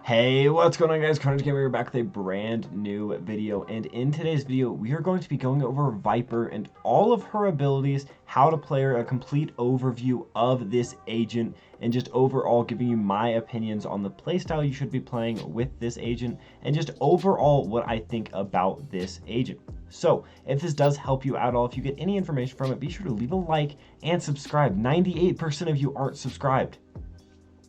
Hey, what's going on, guys? Carnage here, back with a brand new video, and in today's video we are going to be going over Viper and all of her abilities, how to play her, a complete overview of this agent, and just overall giving you my opinions on the playstyle you should be playing with this agent, and just overall what I think about this agent. So if this does help you out at all, if you get any information from it, be sure to leave a like and subscribe. 98% of you aren't subscribed.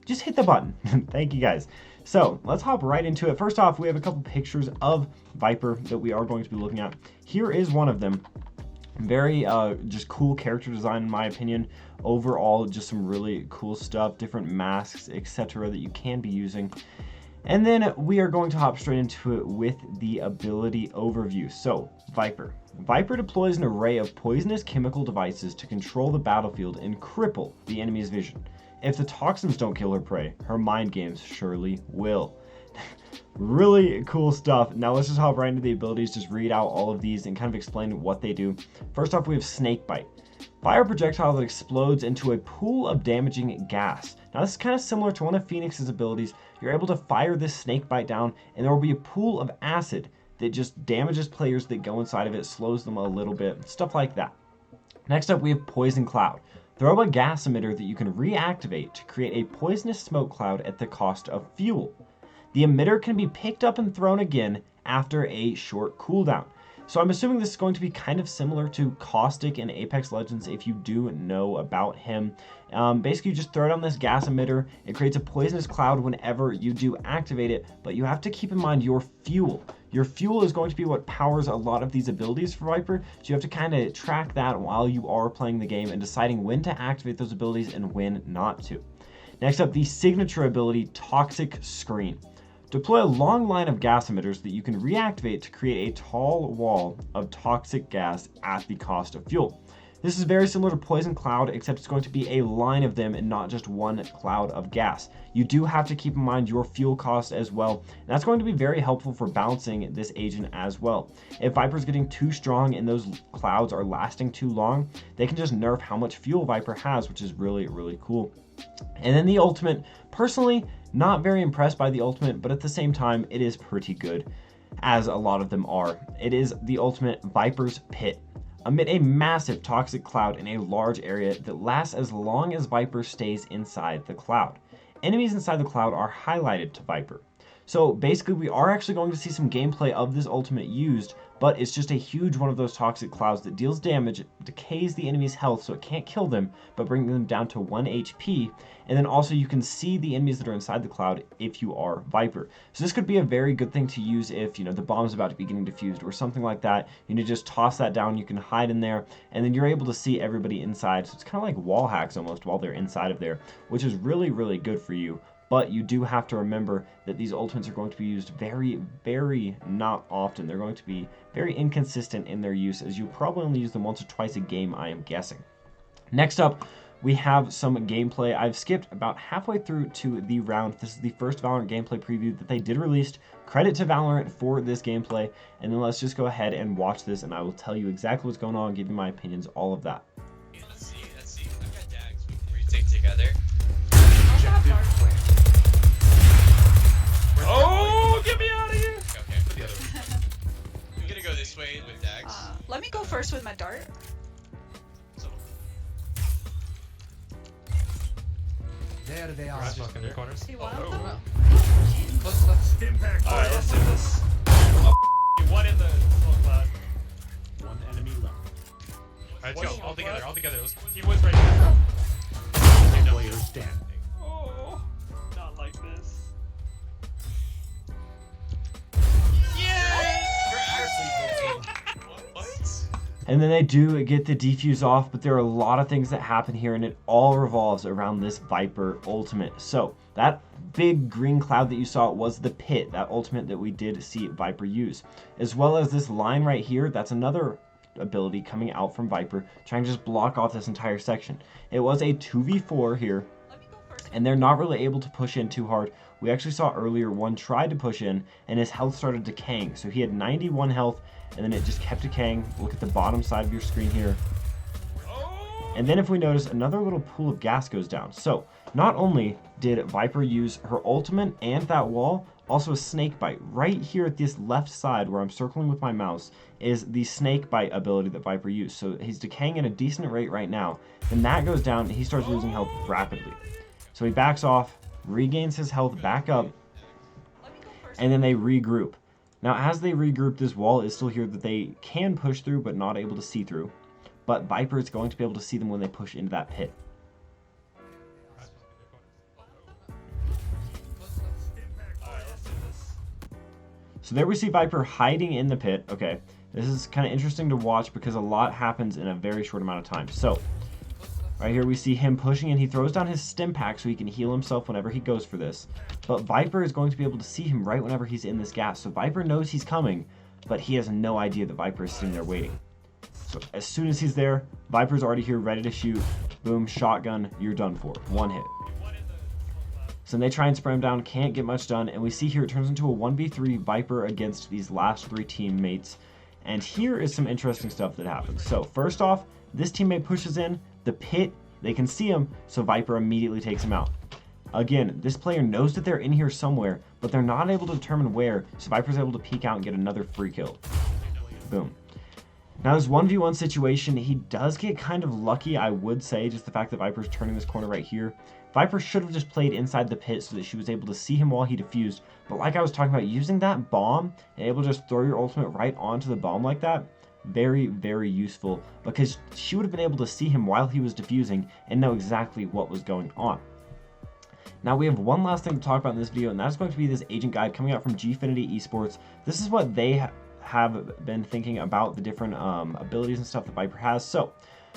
Just hit the button. Thank you, guys. So let's hop right into it. First off, we have a couple pictures of Viper that we are going to be looking at. Here is one of them. Very just cool character design, in my opinion. Overall, just some really cool stuff, different masks, etc. that you can be using. And then we are going to hop straight into it with the ability overview. So Viper. Viper deploys an array of poisonous chemical devices to control the battlefield and cripple the enemy's vision. If the toxins don't kill her prey, her mind games surely will. Really cool stuff. Now let's just hop right into the abilities, just read out all of these and kind of explain what they do. First off, we have Snake Bite. Fire a projectile that explodes into a pool of damaging gas. Now this is kind of similar to one of Phoenix's abilities. You're able to fire this Snake Bite down and there will be a pool of acid that just damages players that go inside of it, slows them a little bit, stuff like that. Next up, we have Poison Cloud. Throw a gas emitter that you can reactivate to create a poisonous smoke cloud at the cost of fuel. The emitter can be picked up and thrown again after a short cooldown. So I'm assuming this is going to be kind of similar to Caustic in Apex Legends if you do know about him. Basically, you just throw it on this gas emitter. It creates a poisonous cloud whenever you do activate it, but you have to keep in mind your fuel. Your fuel is going to be what powers a lot of these abilities for Viper, so you have to kind of track that while you are playing the game and deciding when to activate those abilities and when not to. Next up, the signature ability, Toxic Screen. Deploy a long line of gas emitters that you can reactivate to create a tall wall of toxic gas at the cost of fuel. This is very similar to Poison Cloud, except it's going to be a line of them and not just one cloud of gas. You do have to keep in mind your fuel cost as well, and that's going to be very helpful for balancing this agent as well. If Viper's getting too strong and those clouds are lasting too long, they can just nerf how much fuel Viper has, which is really, really cool. And then the ultimate, personally, not very impressed by the ultimate, but at the same time, it is pretty good, as a lot of them are. It is the ultimate Viper's Pit. Emit a massive toxic cloud in a large area that lasts as long as Viper stays inside the cloud. Enemies inside the cloud are highlighted to Viper. So basically we are actually going to see some gameplay of this ultimate used, but it's just a huge one of those toxic clouds that deals damage, decays the enemy's health so it can't kill them, but bring them down to 1 HP. And then also you can see the enemies that are inside the cloud if you are Viper. So this could be a very good thing to use if, you know, the bomb's about to be getting defused or something like that. You need to just toss that down, you can hide in there, and then you're able to see everybody inside. So it's kind of like wall hacks almost while they're inside of there, which is really, really good for you. But you do have to remember that these ultimates are going to be used very, very not often. They're going to be very inconsistent in their use, as you probably only use them once or twice a game, I am guessing. Next up, we have some gameplay. I've skipped about halfway through to the round. This is the first Valorant gameplay preview that they did release. Credit to Valorant for this gameplay. And then let's just go ahead and watch this, and I will tell you exactly what's going on, give you my opinions, all of that. Let's see. I've got dags. We retake together. Oh, get me out of here! Okay. Put the other one. I'm gonna go this way with dags. Let me go first with my dart. So, There they are. Right, in the corners. See one Oh, of them? wow. Let's impact. Alright, let's do this. Oh, one in the smoke cloud. One enemy left. Alright, let's go. All together. He was right there. Okay, no. Player standing. Oh, not like this. what? And then they do get the defuse off, but there are a lot of things that happen here, and it all revolves around this Viper ultimate. So that big green cloud that you saw was the Pit, that ultimate that we did see Viper use. As well as this line right here, that's another ability coming out from Viper, trying to just block off this entire section. It was a 2v4 here, and they're not really able to push in too hard. We actually saw earlier one tried to push in, and his health started decaying. So he had 91 health, and then it just kept decaying. Look at the bottom side of your screen here. And then if we notice, another little pool of gas goes down. So not only did Viper use her ultimate and that wall, also a snake bite. Right here at this left side where I'm circling with my mouse is the snake bite ability that Viper used. So he's decaying at a decent rate right now. Then that goes down and he starts losing health rapidly. So he backs off, regains his health back up, and then they regroup. Now as they regroup, this wall is still here that they can push through but not able to see through. But Viper is going to be able to see them when they push into that pit. So there we see Viper hiding in the pit. Okay, this is kind of interesting to watch because a lot happens in a very short amount of time. So right here we see him pushing in. He throws down his stim pack so he can heal himself whenever he goes for this. But Viper is going to be able to see him right whenever he's in this gas. So Viper knows he's coming, but he has no idea that Viper is sitting there waiting. So as soon as he's there, Viper's already here ready to shoot. Boom, shotgun, you're done for. One hit. So they try and spray him down, can't get much done, and we see here it turns into a 1v3 Viper against these last 3 teammates. And here is some interesting stuff that happens. So first off, this teammate pushes in, the pit, they can see him, so Viper immediately takes him out. Again, this player knows that they're in here somewhere, but they're not able to determine where, so Viper's able to peek out and get another free kill. Boom. Now this 1v1 situation, he does get kind of lucky, I would say, just the fact that Viper's turning this corner right here. Viper should have just played inside the pit so that she was able to see him while he defused. But like I was talking about, using that bomb and able to just throw your ultimate right onto the bomb like that, very, very useful because she would have been able to see him while he was defusing and know exactly what was going on. Now we have one last thing to talk about in this video, and that's going to be this agent guide coming out from Gfinity Esports. This is what they have been thinking about the different abilities and stuff that Viper has. So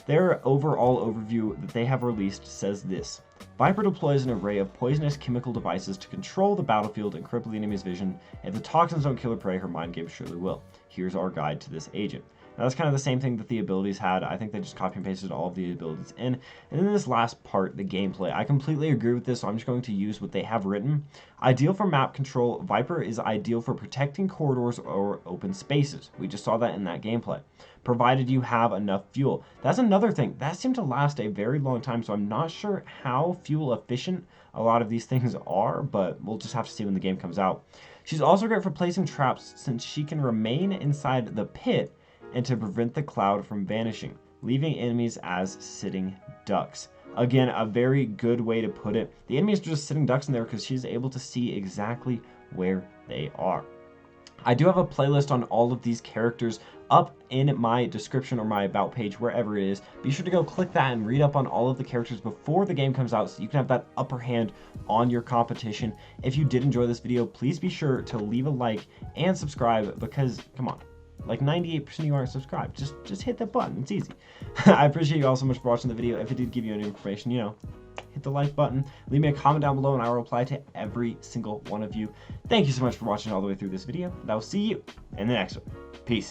their overall overview that they have released says this: Viper deploys an array of poisonous chemical devices to control the battlefield and cripple the enemy's vision. If the toxins don't kill or prey, her mind games surely will. Here's our guide to this agent. Now that's kind of the same thing that the abilities had. I think they just copy and pasted all of the abilities in. And then this last part, the gameplay, I completely agree with this, so I'm just going to use what they have written. Ideal for map control, Viper is ideal for protecting corridors or open spaces. We just saw that in that gameplay. Provided you have enough fuel. That's another thing. That seemed to last a very long time, so I'm not sure how fuel efficient a lot of these things are, but we'll just have to see when the game comes out. She's also great for placing traps since she can remain inside the pit and to prevent the cloud from vanishing, leaving enemies as sitting ducks. Again, a very good way to put it. The enemies are just sitting ducks in there because she's able to see exactly where they are. I do have a playlist on all of these characters up in my description or my about page, wherever it is. Be sure to go click that and read up on all of the characters before the game comes out so you can have that upper hand on your competition. If you did enjoy this video, please be sure to leave a like and subscribe because, come on, like 98% of you aren't subscribed. Just hit that button. It's easy. I appreciate you all so much for watching the video. If it did give you any information, you know, hit the like button. Leave me a comment down below and I will reply to every single one of you. Thank you so much for watching all the way through this video. And I will see you in the next one. Peace.